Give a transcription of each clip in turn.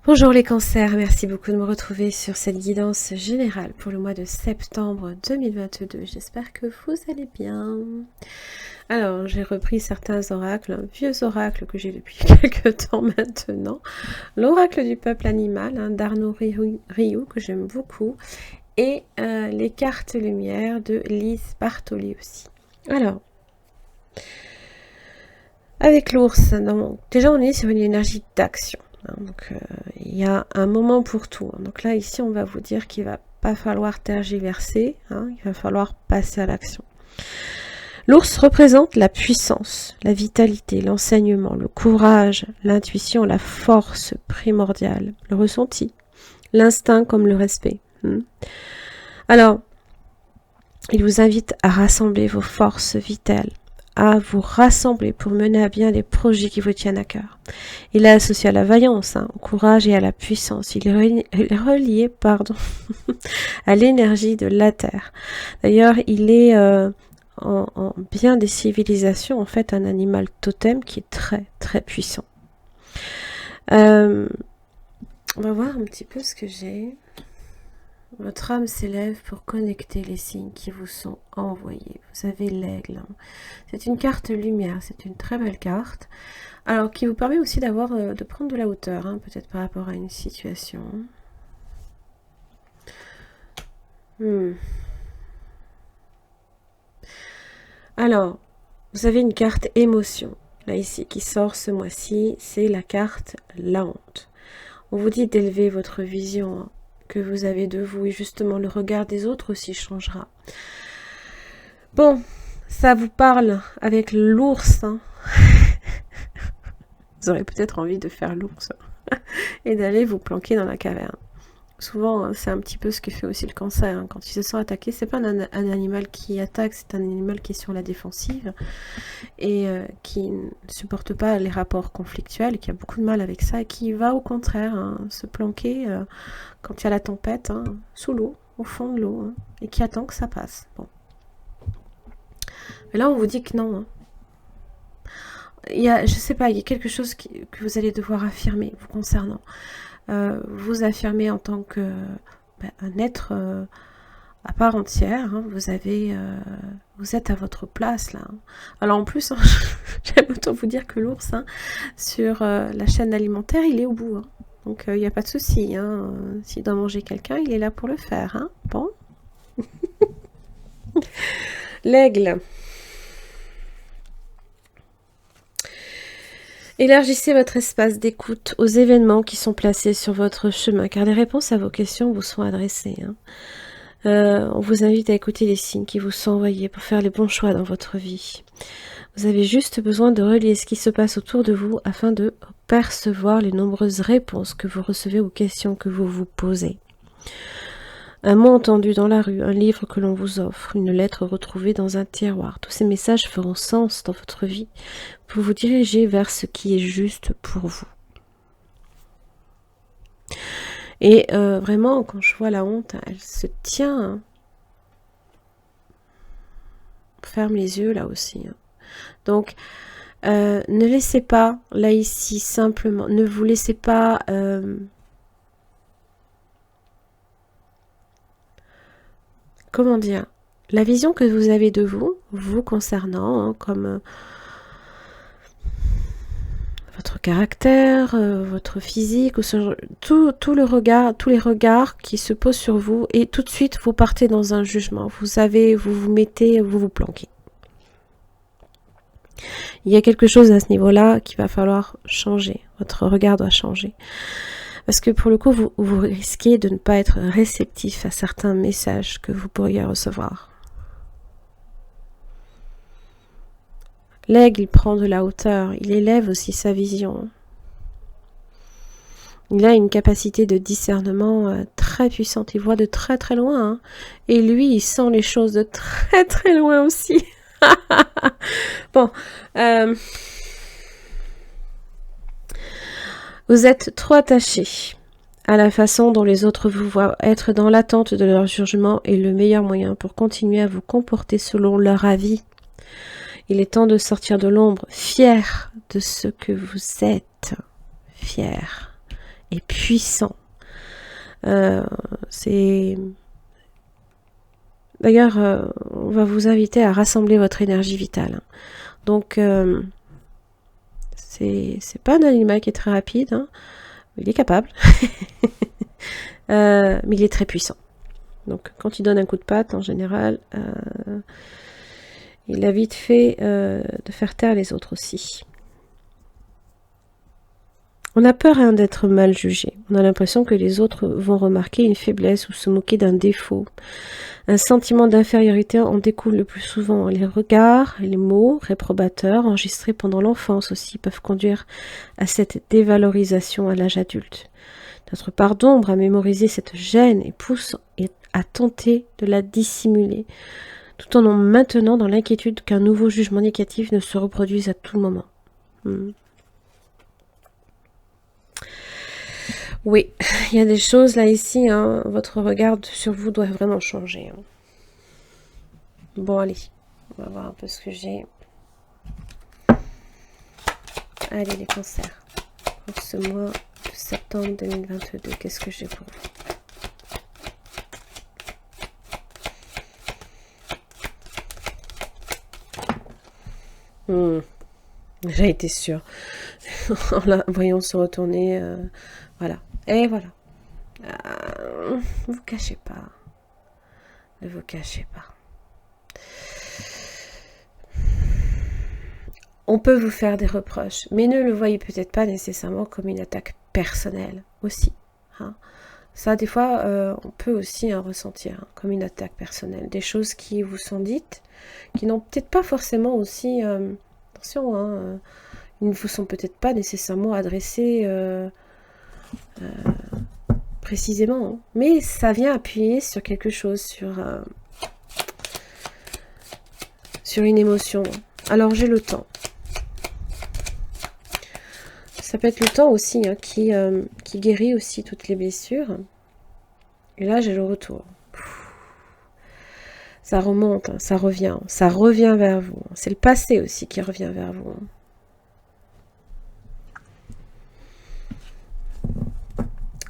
Bonjour les cancers, merci beaucoup de me retrouver sur cette guidance générale pour le mois de septembre 2022. J'espère que vous allez bien. Alors, j'ai repris certains oracles, un vieux oracle que j'ai depuis quelques temps maintenant. L'oracle du peuple animal, d'Arnaud Rioux, que j'aime beaucoup. Et les cartes lumière de Lise Bartoli aussi. Alors, avec l'ours, déjà on est sur une énergie d'action. Donc il y a un moment pour tout. Donc là ici on va vous dire qu'il va pas falloir tergiverser, il va falloir passer à l'action. L'ours représente la puissance, la vitalité, l'enseignement, le courage, l'intuition, la force primordiale, le ressenti, l'instinct comme le respect. Alors, il vous invite à rassembler vos forces vitales, à vous rassembler pour mener à bien les projets qui vous tiennent à cœur. Il est associé à la vaillance, au courage et à la puissance. Il est relié à l'énergie de la Terre. D'ailleurs, il est en bien des civilisations, en fait, un animal totem qui est très, très puissant. On va voir un petit peu ce que j'ai. Votre âme s'élève pour connecter les signes qui vous sont envoyés. Vous avez l'aigle. C'est une carte lumière, c'est une très belle carte. Alors, qui vous permet aussi de prendre de la hauteur, peut-être par rapport à une situation. Alors, vous avez une carte émotion, là ici, qui sort ce mois-ci. C'est la carte la honte. On vous dit d'élever votre vision que vous avez de vous, et justement le regard des autres aussi changera. Bon, ça vous parle avec l'ours. Vous aurez peut-être envie de faire l'ours et d'aller vous planquer dans la caverne. Souvent, c'est un petit peu ce que fait aussi le cancer. Quand il se sent attaqué, c'est pas un animal qui attaque, c'est un animal qui est sur la défensive et qui ne supporte pas les rapports conflictuels, qui a beaucoup de mal avec ça et qui va au contraire se planquer quand il y a la tempête, sous l'eau, au fond de l'eau, et qui attend que ça passe. Bon. Mais là, on vous dit que non. Il y a, je sais pas, il y a quelque chose que vous allez devoir affirmer vous concernant. Vous affirmez en tant que un être à part entière, vous êtes à votre place là. Alors en plus, j'aime autant vous dire que l'ours, sur la chaîne alimentaire, il est au bout. Donc il n'y a pas de souci. S'il doit manger quelqu'un, il est là pour le faire. Bon. L'aigle. Élargissez votre espace d'écoute aux événements qui sont placés sur votre chemin, car les réponses à vos questions vous sont adressées. On vous invite à écouter les signes qui vous sont envoyés pour faire les bons choix dans votre vie. Vous avez juste besoin de relier ce qui se passe autour de vous afin de percevoir les nombreuses réponses que vous recevez aux questions que vous vous posez. Un mot entendu dans la rue, un livre que l'on vous offre, une lettre retrouvée dans un tiroir. Tous ces messages feront sens dans votre vie pour vous diriger vers ce qui est juste pour vous. Et vraiment, quand je vois la honte, elle se tient. On ferme les yeux là aussi. Donc, ne laissez pas, là ici, simplement, ne vous laissez pas... comment dire, la vision que vous avez de vous, vous concernant, comme votre caractère, votre physique, tout le regard, tous les regards qui se posent sur vous, et tout de suite vous partez dans un jugement. Vous vous planquez. Il y a quelque chose à ce niveau-là qu'il va falloir changer. Votre regard doit changer. Parce que pour le coup, vous risquez de ne pas être réceptif à certains messages que vous pourriez recevoir. L'aigle, il prend de la hauteur, il élève aussi sa vision. Il a une capacité de discernement très puissante, il voit de très très loin. Et lui, il sent les choses de très très loin aussi. Bon, vous êtes trop attaché à la façon dont les autres vous voient. Être dans l'attente de leur jugement est le meilleur moyen pour continuer à vous comporter selon leur avis. Il est temps de sortir de l'ombre, fier de ce que vous êtes, fier est puissant. C'est... D'ailleurs, on va vous inviter à rassembler votre énergie vitale. Donc, c'est pas un animal qui est très rapide, hein. Il est capable, mais il est très puissant. Donc, quand il donne un coup de patte, en général, il a vite fait de faire taire les autres aussi. On a peur d'être mal jugé. On a l'impression que les autres vont remarquer une faiblesse ou se moquer d'un défaut. Un sentiment d'infériorité en découle le plus souvent. Les regards, les mots réprobateurs enregistrés pendant l'enfance aussi peuvent conduire à cette dévalorisation à l'âge adulte. Notre part d'ombre a mémorisé cette gêne et pousse à tenter de la dissimuler, tout en maintenant dans l'inquiétude qu'un nouveau jugement négatif ne se reproduise à tout moment. Oui, il y a des choses là ici, hein, votre regard sur vous doit vraiment changer. Hein. Bon, allez, on va voir un peu ce que j'ai. Allez, les cancers. Pour ce mois de septembre 2022, qu'est-ce que j'ai pour vous? J'ai été sûre. En la voyant se retourner, voilà. Et voilà. Vous cachez pas. Ne vous cachez pas. On peut vous faire des reproches, mais ne le voyez peut-être pas nécessairement comme une attaque personnelle aussi. Hein. Ça, des fois, on peut aussi ressentir comme une attaque personnelle. Des choses qui vous sont dites, qui n'ont peut-être pas forcément aussi... attention, hein, ils ne vous sont peut-être pas nécessairement adressés précisément, hein, mais ça vient appuyer sur quelque chose, sur une émotion. Alors, j'ai le temps. Ça peut être le temps aussi hein, qui guérit aussi toutes les blessures. Et là, j'ai le retour. Ça remonte, hein, ça revient vers vous. C'est le passé aussi qui revient vers vous.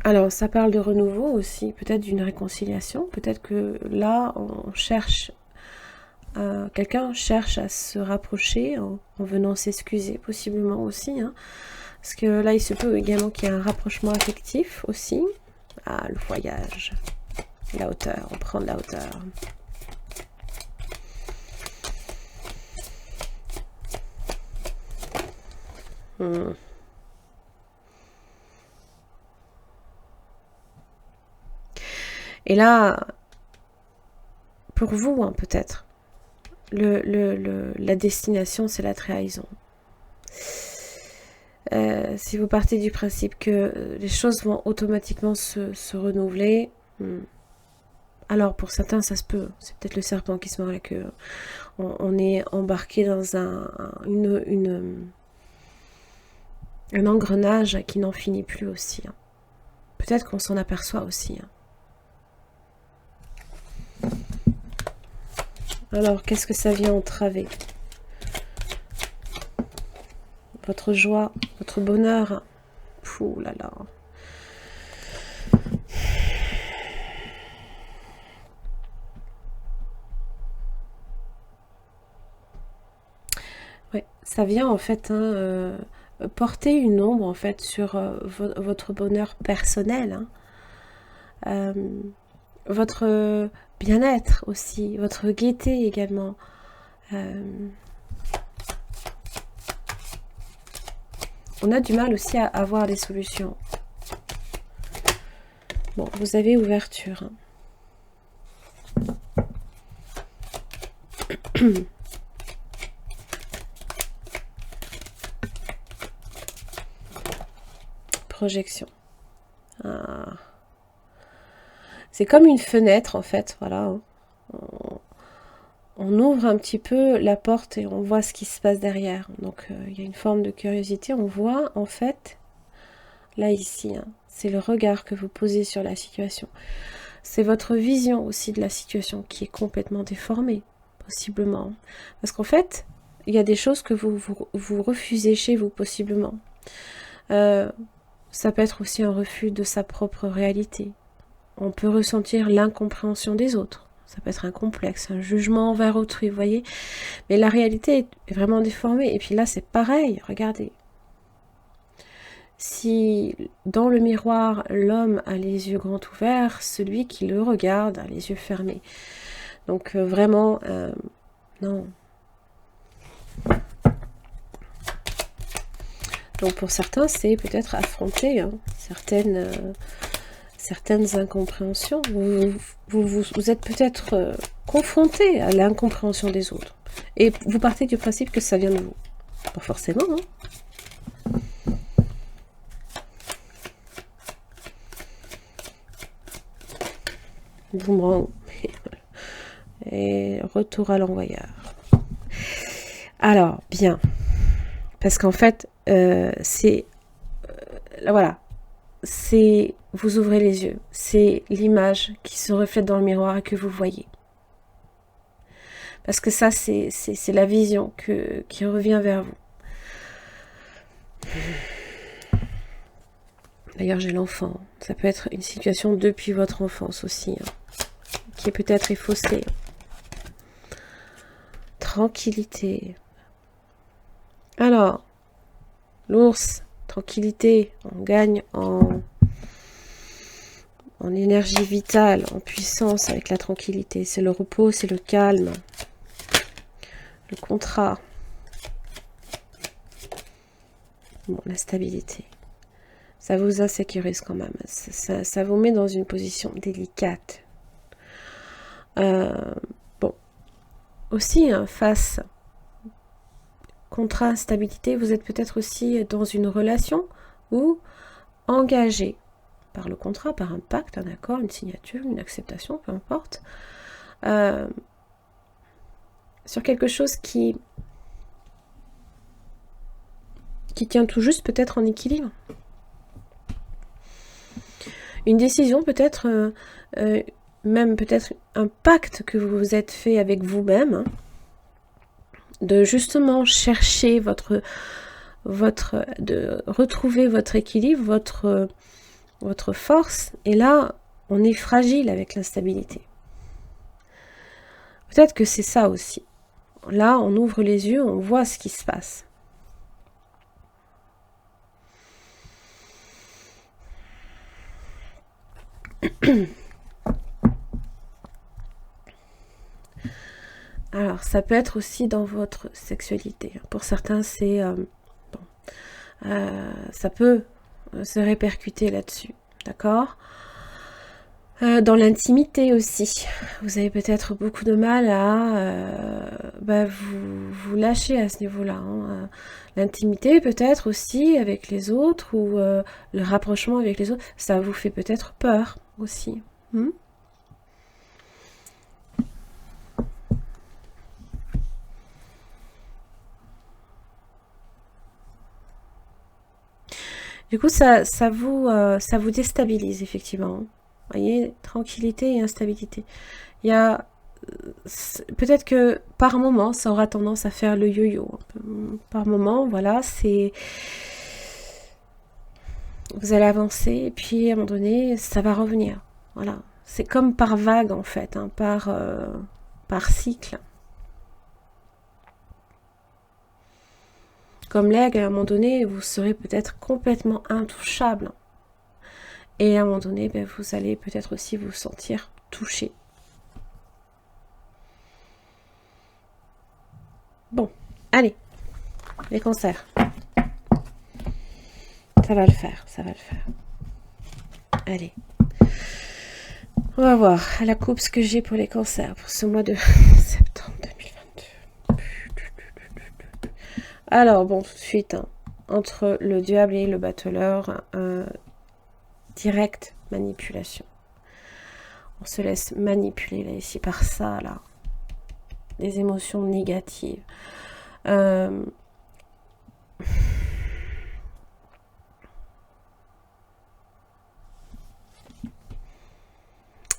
Alors, ça parle de renouveau aussi, peut-être d'une réconciliation. Peut-être que là, on cherche, quelqu'un cherche à se rapprocher en venant s'excuser, possiblement aussi. Hein. Parce que là, il se peut également qu'il y ait un rapprochement affectif aussi. Ah, le voyage. La hauteur, on prend de la hauteur. Et là, pour vous, hein, peut-être, la destination, c'est la trahison. Si vous partez du principe que les choses vont automatiquement se renouveler, alors pour certains ça se peut, c'est peut-être le serpent qui se mord la queue. On est embarqué dans un engrenage qui n'en finit plus aussi. Hein. Peut-être qu'on s'en aperçoit aussi. Hein. Alors qu'est-ce que ça vient entraver ? Votre joie, votre bonheur. Pouh là là. Ouais, ça vient en fait porter une ombre en fait sur votre bonheur personnel, hein. Votre bien-être aussi, votre gaieté également. On a du mal aussi à avoir des solutions. Bon, vous avez ouverture. Hein. Projection. Ah. C'est comme une fenêtre en fait, voilà. On ouvre un petit peu la porte et on voit ce qui se passe derrière. Donc il y a une forme de curiosité. On voit en fait, là ici, hein, c'est le regard que vous posez sur la situation. C'est votre vision aussi de la situation qui est complètement déformée, possiblement. Parce qu'en fait, il y a des choses que vous refusez chez vous, possiblement. Ça peut être aussi un refus de sa propre réalité. On peut ressentir l'incompréhension des autres. Ça peut être un complexe, un jugement envers autrui, vous voyez. Mais la réalité est vraiment déformée. Et puis là, c'est pareil, regardez. Si dans le miroir, l'homme a les yeux grands ouverts, celui qui le regarde a les yeux fermés. Donc vraiment, non. Donc pour certains, c'est peut-être affronter certaines incompréhensions. Vous êtes peut-être confronté à l'incompréhension des autres. Et vous partez du principe que ça vient de vous. Pas forcément, hein. Boomerang. Et retour à l'envoyeur. Alors, bien. Parce qu'en fait, voilà. Vous ouvrez les yeux. C'est l'image qui se reflète dans le miroir et que vous voyez. Parce que ça, c'est la vision qui revient vers vous. D'ailleurs, j'ai l'enfant. Ça peut être une situation depuis votre enfance aussi, hein, qui est peut-être effaussée. Tranquillité. Alors, l'ours, tranquillité, on gagne en énergie vitale, en puissance avec la tranquillité. C'est le repos, c'est le calme, le contrat. Bon, la stabilité. Ça vous insécurise quand même. Ça vous met dans une position délicate. Bon. Aussi, hein, face contrat, stabilité, vous êtes peut-être aussi dans une relation ou engagé par le contrat, par un pacte, un accord, une signature, une acceptation, peu importe, sur quelque chose qui tient tout juste peut-être en équilibre. Une décision peut-être, même peut-être un pacte que vous vous êtes fait avec vous-même, hein, de justement chercher de retrouver votre équilibre, votre force, et là, on est fragile avec l'instabilité. Peut-être que c'est ça aussi. Là, on ouvre les yeux, on voit ce qui se passe. Alors, ça peut être aussi dans votre sexualité. Pour certains, c'est ça peut se répercuter là-dessus, d'accord ? Dans l'intimité aussi, vous avez peut-être beaucoup de mal à vous lâcher à ce niveau-là. Hein. L'intimité peut-être aussi avec les autres ou le rapprochement avec les autres, ça vous fait peut-être peur aussi. Du coup, ça vous déstabilise effectivement. Vous voyez, tranquillité et instabilité. Il y a peut-être que par moment, ça aura tendance à faire le yo-yo. Par moment, voilà, vous allez avancer et puis à un moment donné, ça va revenir. Voilà, c'est comme par vague en fait, hein, par cycle. Comme l'aigle, à un moment donné, vous serez peut-être complètement intouchable. Et à un moment donné, vous allez peut-être aussi vous sentir touché. Bon, allez, les cancers. Ça va le faire, ça va le faire. Allez. On va voir à la coupe ce que j'ai pour les cancers pour ce mois de septembre 2022. Alors, bon, tout de suite, hein, entre le diable et le battleur, direct manipulation. On se laisse manipuler là, ici, par ça, là. Des émotions négatives.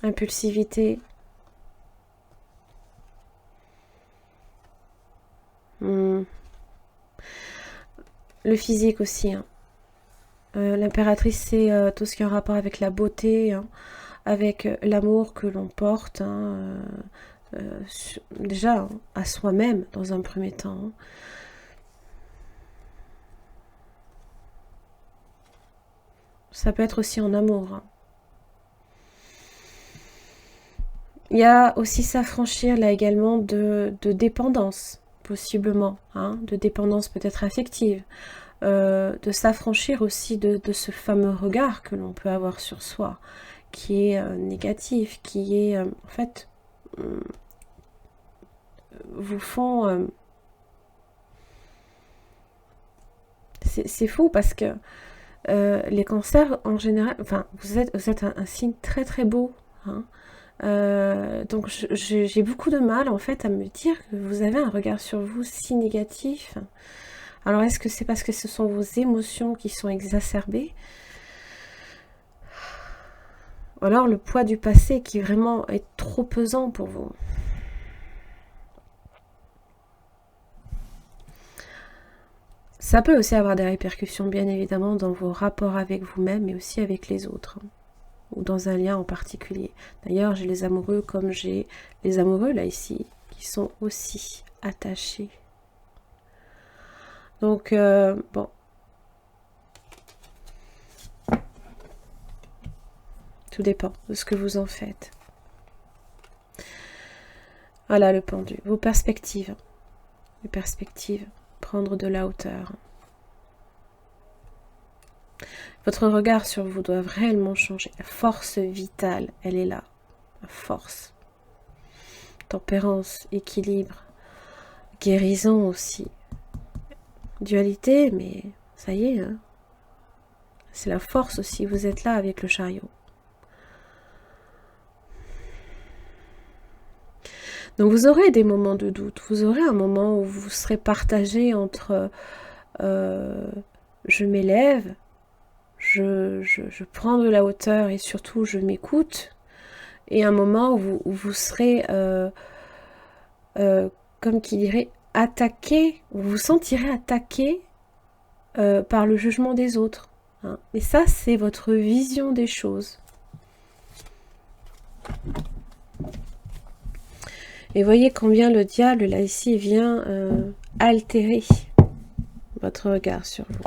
Impulsivité. Le physique aussi. Hein. L'impératrice, c'est tout ce qui a un rapport avec la beauté, hein, avec l'amour que l'on porte, hein, déjà hein, à soi-même dans un premier temps. Hein. Ça peut être aussi en amour. Hein. Il y a aussi s'affranchir là également de dépendance, possiblement, hein, de dépendance peut-être affective, de s'affranchir aussi de ce fameux regard que l'on peut avoir sur soi, qui est négatif, qui est en fait vous font... c'est fou parce que les cancers en général, enfin vous êtes un signe très très beau, hein. Donc j'ai beaucoup de mal en fait à me dire que vous avez un regard sur vous si négatif. Alors est-ce que c'est parce que ce sont vos émotions qui sont exacerbées, ou alors le poids du passé qui vraiment est trop pesant pour vous? Ça peut aussi avoir des répercussions bien évidemment dans vos rapports avec vous-même mais aussi avec les autres, ou dans un lien en particulier. D'ailleurs, j'ai les amoureux comme j'ai les amoureux là ici, qui sont aussi attachés. Donc, bon. Tout dépend de ce que vous en faites. Voilà le pendu. Vos perspectives. Les perspectives. Prendre de la hauteur. Votre regard sur vous doit réellement changer. La force vitale, elle est là. La force. Tempérance, équilibre. Guérison aussi. Dualité, mais ça y est. Hein. C'est la force aussi. Vous êtes là avec le chariot. Donc vous aurez des moments de doute. Vous aurez un moment où vous serez partagé entre je m'élève, je prends de la hauteur et surtout je m'écoute, et un moment où vous serez, comme qui dirait, attaqué, vous vous sentirez attaqué par le jugement des autres. Hein. Et ça, c'est votre vision des choses. Et voyez combien le diable, là, ici, vient altérer votre regard sur vous.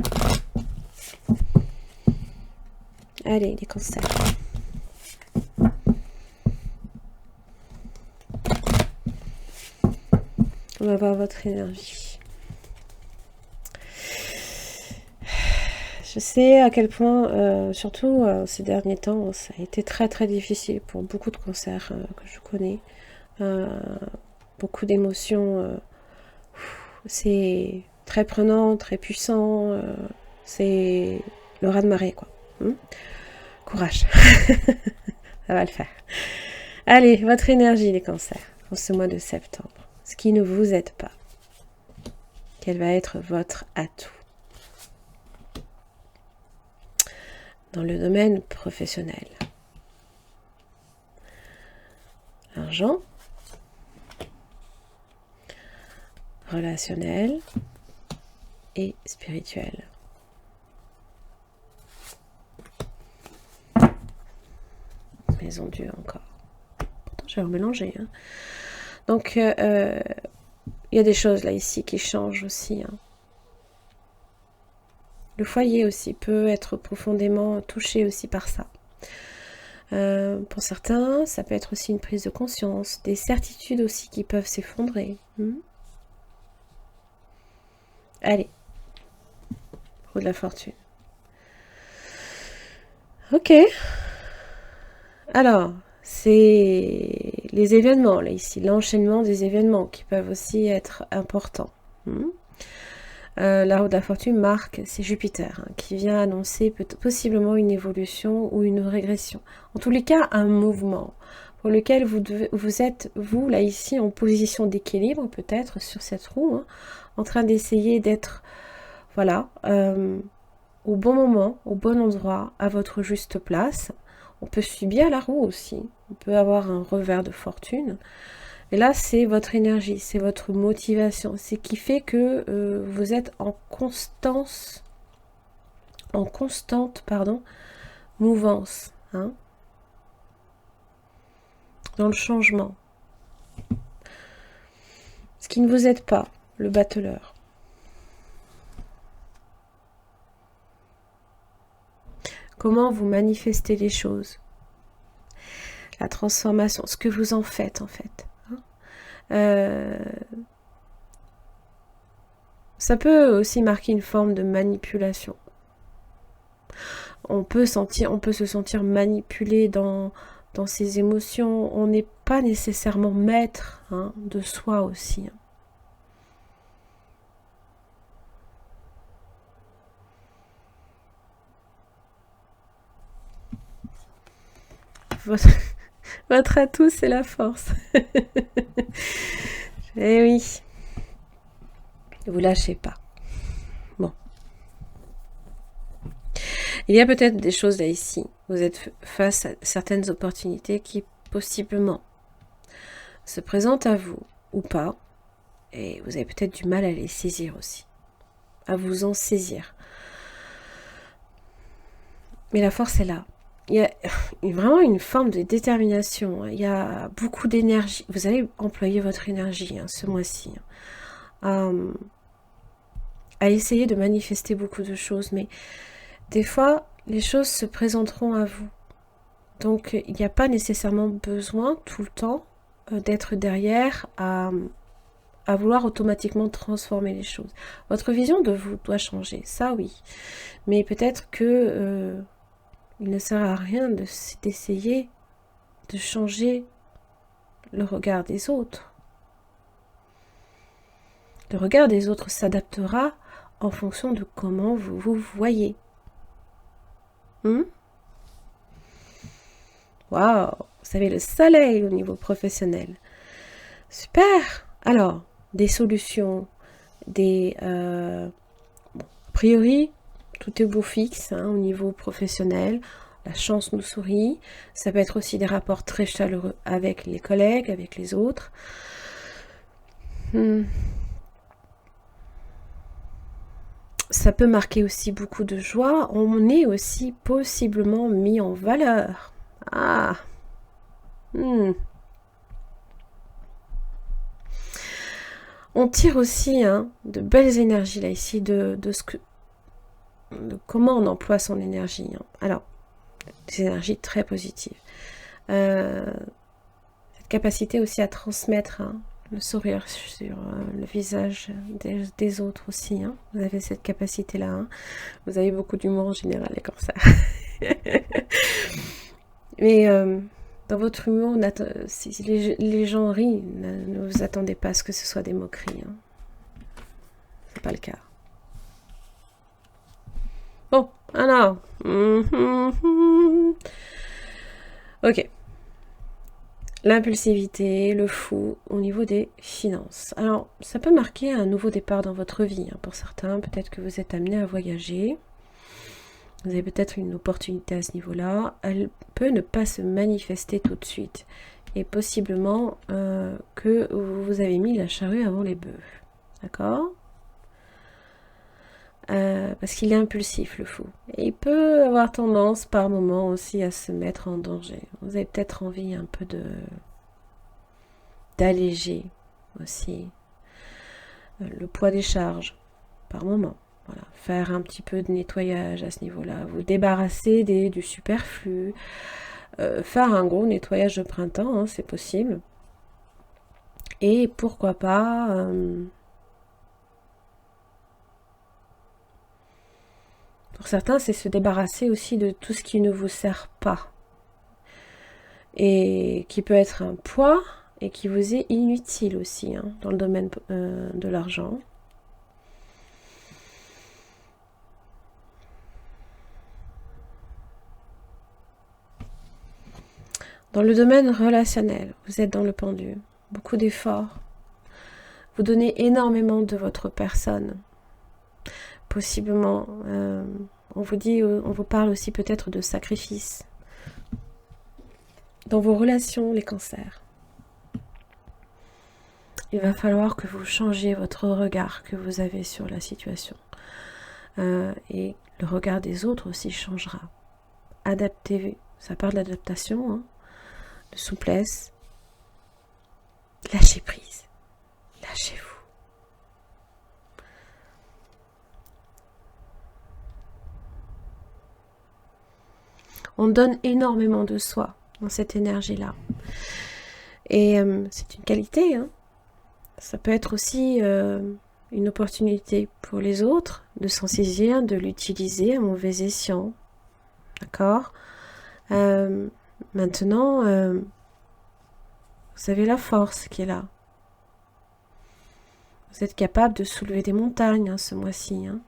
Allez, les cancers. On va voir votre énergie. Je sais à quel point, surtout ces derniers temps, ça a été très très difficile pour beaucoup de cancers que je connais. Beaucoup d'émotions, c'est très prenant, très puissant, c'est le raz-de-marée quoi. Courage, ça va le faire. Allez, votre énergie les cancers pour ce mois de septembre, ce qui ne vous aide pas, quel va être votre atout dans le domaine professionnel? L'argent, relationnel et spirituel. Maison Dieu encore. Pourtant, je vais remélanger. Hein. Donc, il y a des choses là ici qui changent aussi. Hein. Le foyer aussi peut être profondément touché aussi par ça. Pour certains, ça peut être aussi une prise de conscience, des certitudes aussi qui peuvent s'effondrer. Allez, roue de la fortune. Ok. Alors, c'est les événements, là, ici, l'enchaînement des événements qui peuvent aussi être importants. La roue de la fortune marque, c'est Jupiter, hein, qui vient annoncer possiblement une évolution ou une régression. En tous les cas, un mouvement pour lequel vous êtes, vous, là, ici, en position d'équilibre, peut-être, sur cette roue, hein, en train d'essayer d'être, voilà, au bon moment, au bon endroit, à votre juste place. On peut subir la roue aussi, on peut avoir un revers de fortune. Et là, c'est votre énergie, c'est votre motivation, c'est ce qui fait que vous êtes en constance en constante, mouvance, hein, dans le changement. Ce qui ne vous aide pas, le battleur. Comment vous manifestez les choses, la transformation, ce que vous en faites en fait. Ça peut aussi marquer une forme de manipulation. On peut se sentir manipulé dans ses émotions. On n'est pas nécessairement maître, hein, de soi aussi. Votre atout, c'est la force. Eh oui. Vous lâchez pas. Bon. Il y a peut-être des choses là ici. Vous êtes face à certaines opportunités qui possiblement se présentent à vous ou pas. Et vous avez peut-être du mal à les saisir aussi. À vous en saisir. Mais la force est là. Il y a vraiment une forme de détermination. Il y a beaucoup d'énergie. Vous allez employer votre énergie, hein, ce mois-ci. À essayer de manifester beaucoup de choses. Mais des fois, les choses se présenteront à vous. Donc, il n'y a pas nécessairement besoin, tout le temps, d'être derrière à vouloir automatiquement transformer les choses. Votre vision de vous doit changer, ça oui. Mais peut-être que il ne sert à rien d'essayer de changer le regard des autres. Le regard des autres s'adaptera en fonction de comment vous vous voyez. Waouh, vous savez, le soleil au niveau professionnel. Super. Alors, des solutions, a priori, tout est beau fixe, hein, au niveau professionnel. La chance nous sourit. Ça peut être aussi des rapports très chaleureux avec les collègues, avec les autres. Ça peut marquer aussi beaucoup de joie. On est aussi possiblement mis en valeur. Ah. On tire aussi, hein, de belles énergies là ici, de comment on emploie son énergie. Hein. Alors, des énergies très positives. Cette capacité aussi à transmettre, hein, le sourire sur le visage des autres aussi. Hein. Vous avez cette capacité-là. Hein. Vous avez beaucoup d'humour en général, les cancers. Mais dans votre humour, si les gens rient, ne vous attendez pas à ce que ce soit des moqueries. Hein. C'est pas le cas. Bon, alors. Ok. L'impulsivité, le fou, au niveau des finances. Alors, ça peut marquer un nouveau départ dans votre vie. Hein. Pour certains, peut-être que vous êtes amené à voyager. Vous avez peut-être une opportunité à ce niveau-là. Elle peut ne pas se manifester tout de suite. Et possiblement que vous avez mis la charrue avant les bœufs. D'accord ? Parce qu'il est impulsif, le fou. Et il peut avoir tendance par moment aussi à se mettre en danger. Vous avez peut-être envie un peu d'alléger aussi le poids des charges par moment. Voilà. Faire un petit peu de nettoyage à ce niveau-là. Vous débarrasser du superflu. Faire un gros nettoyage de printemps, hein, c'est possible. Et pourquoi pas... Pour certains, c'est se débarrasser aussi de tout ce qui ne vous sert pas. Et qui peut être un poids et qui vous est inutile aussi, hein, dans le domaine de l'argent. Dans le domaine relationnel, vous êtes dans le pendu. Beaucoup d'efforts. Vous donnez énormément de votre personne. Possiblement, on vous parle aussi peut-être de sacrifice. Dans vos relations, les cancers, il va falloir que vous changiez votre regard que vous avez sur la situation. Et le regard des autres aussi changera. Adaptez-vous. Ça parle d'adaptation, hein, de souplesse. Lâchez prise. Lâchez-vous. On donne énormément de soi dans cette énergie-là. Et c'est une qualité, hein. Ça peut être aussi une opportunité pour les autres de s'en saisir, de l'utiliser à mauvais escient. D'accord? Maintenant, vous avez la force qui est là. Vous êtes capable de soulever des montagnes, hein, ce mois-ci, hein.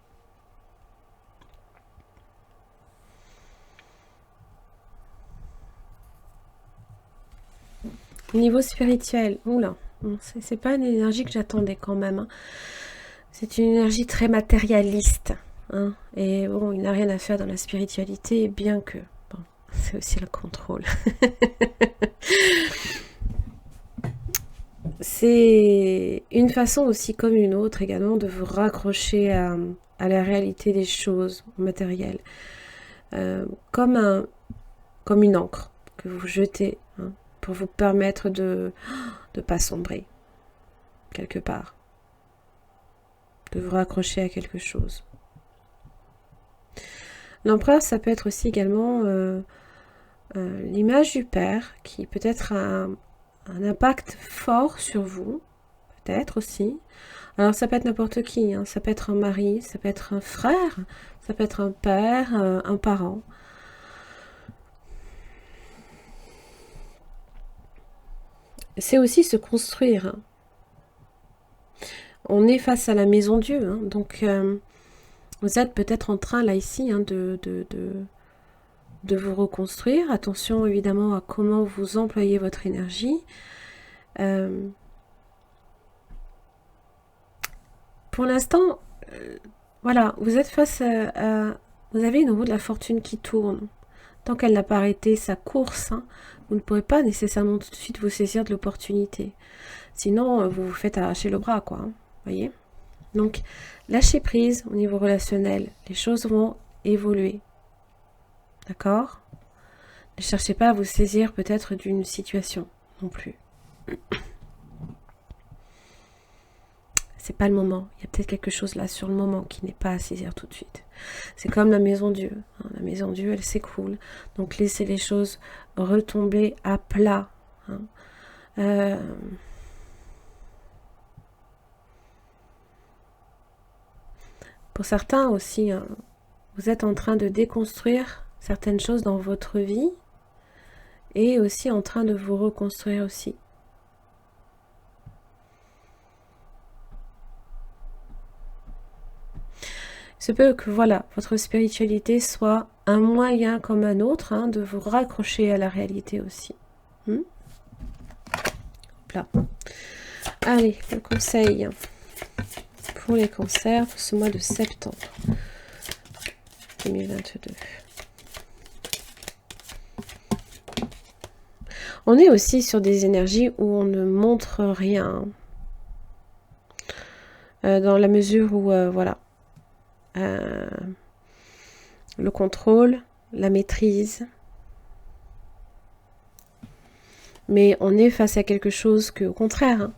Niveau spirituel, oula, c'est pas une énergie que j'attendais quand même, hein. C'est une énergie très matérialiste, hein. Et bon, il n'a rien à faire dans la spiritualité, bien que, bon, c'est aussi le contrôle. C'est une façon aussi comme une autre également de vous raccrocher à la réalité des choses matérielles. Comme une encre que vous jetez, hein, pour vous permettre de ne pas sombrer quelque part. De vous raccrocher à quelque chose. L'empereur, ça peut être aussi également l'image du Père qui peut-être a un impact fort sur vous, peut-être aussi. Alors ça peut être n'importe qui, hein. Ça peut être un mari, ça peut être un frère, ça peut être un père, un parent. C'est aussi se construire, hein. On est face à la maison Dieu, hein. Donc vous êtes peut-être en train là ici, hein, de vous reconstruire. Attention évidemment à comment vous employez votre énergie. Pour l'instant, voilà, vous êtes face à... Vous avez une roue de la fortune qui tourne. Tant qu'elle n'a pas arrêté sa course, hein, vous ne pourrez pas nécessairement tout de suite vous saisir de l'opportunité. Sinon, vous vous faites arracher le bras, quoi. Hein, voyez? Donc, lâchez prise au niveau relationnel. Les choses vont évoluer. D'accord? Ne cherchez pas à vous saisir peut-être d'une situation non plus. C'est pas le moment. Il y a peut-être quelque chose là sur le moment qui n'est pas à saisir tout de suite. C'est comme la maison Dieu. Hein. La maison Dieu, elle s'écroule. Donc laissez les choses retomber à plat. Hein. Pour certains aussi, hein, vous êtes en train de déconstruire certaines choses dans votre vie et aussi en train de vous reconstruire aussi. Il se peut que voilà, votre spiritualité soit un moyen comme un autre, hein, de vous raccrocher à la réalité aussi. Hop là. Allez, le conseil pour les cancers pour ce mois de septembre 2022. On est aussi sur des énergies où on ne montre rien. Dans la mesure où, voilà, le contrôle, la maîtrise. Mais on est face à quelque chose que, au contraire, hein,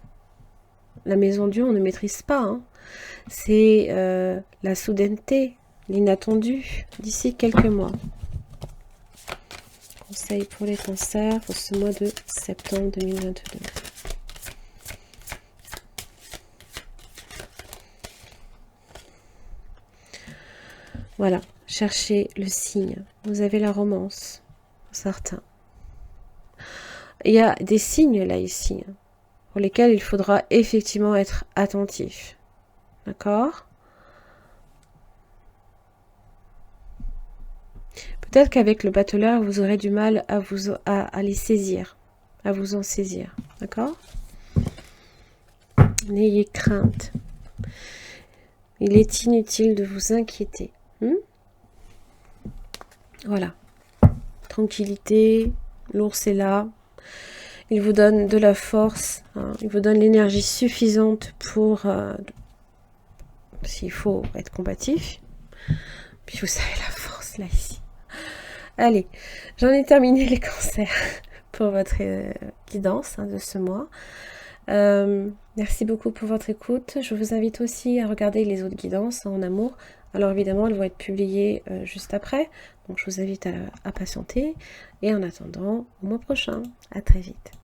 la maison Dieu, on ne maîtrise pas. Hein. C'est la soudaineté, l'inattendu d'ici quelques mois. Conseil pour les cancers pour ce mois de septembre 2022. Voilà, cherchez le signe. Vous avez la romance, pour certains. Il y a des signes là ici, hein, pour lesquels il faudra effectivement être attentif. D'accord? Peut-être qu'avec le battleur, vous aurez du mal à les saisir, à vous en saisir. D'accord? N'ayez crainte. Il est inutile de vous inquiéter. Voilà. Tranquillité. L'ours est là. Il vous donne de la force. Hein, il vous donne l'énergie suffisante pour, s'il faut, être combatif. Puis vous savez la force là ici. Allez, j'en ai terminé les cancers pour votre guidance de ce mois. Merci beaucoup pour votre écoute. Je vous invite aussi à regarder les autres guidances en amour. Alors évidemment, elles vont être publiées juste après. Donc je vous invite à patienter. Et en attendant, au mois prochain. À très vite.